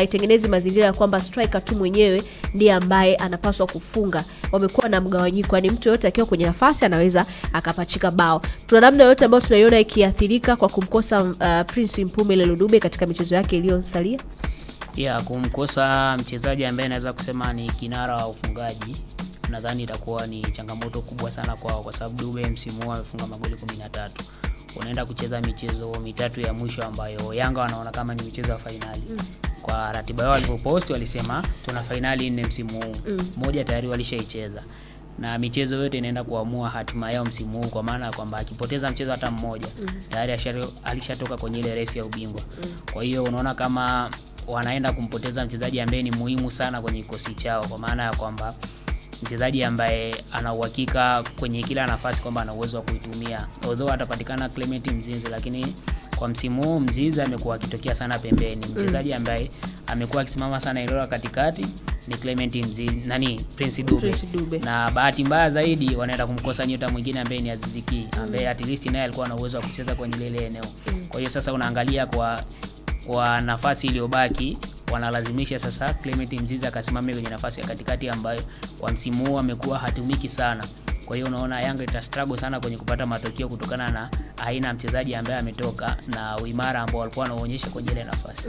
haitengenezi mazingira ya kwamba striker tu mwenyewe ndiye ambaye anapaswa kufunga. Wamekuwa na mgawanyiko, yani mtu yote akiwa kwenye nafasi anaweza akapachika bao. Tuna namna yote ambayo tunaiona ikiathirika kwa kumkosa Prince Mpumelelo Dube katika michezo yake iliyosalia. Kumkosa mchezaji ambaye naweza kusema ni kinara wa ufungaji, nadhani itakuwa ni changamoto kubwa sana kwao, kwa sababu Dube msimu huu amefunga magoli 13. Unaenda kucheza michezo mitatu ya mwisho ambayo Yanga wanaona kama ni michezo ya finali. Kwa ratiba yao walipopost walisema tuna finali 4 msimu huu. Moja tayari walishaicheza. Na michezo yote inaenda kuamua hatima yao msimu huu, kwa maana kwamba akipoteza mchezo hata mmoja tayari alishatoka kwenye ile race ya ubingwa. Kwa hiyo unaona kama wanaenda kumpoteza mchezaji ambaye ni muhimu sana kwenye kikosi chao, kwa maana ya kwamba mchezaji ambaye ana uhakika kwenye kila nafasi kwamba ana uwezo wa kuitumia. Although atapatikana Clement Mzize, lakini kwa msimu huu Mzize amekuwa akitokea sana pembeni. Mchezaji ambaye amekuwa akisimama sana eneo la katikati ni Clement Mzize, Prince Dube. Na bahati mbaya zaidi wanaenda kumkosa nyota mwingine ambaye ni Aziz Ki, ambaye at least naye alikuwa na uwezo wa kucheza kwenye ile eneo. Kwa hiyo sasa unaangalia kwa nafasi iliyobaki wanalazimisha sasa Clement Mzize akasimame kwenye nafasi ya katikati ambayo kwa msimu huu amekuwa hatumiki sana. Kwa hiyo unaona Yanga ita struggle sana kwenye kupata matokeo kutokana na aina mchezaji ambaye ametoka na uimara ambao walikuwa wanaonyesha kwenye ile nafasi.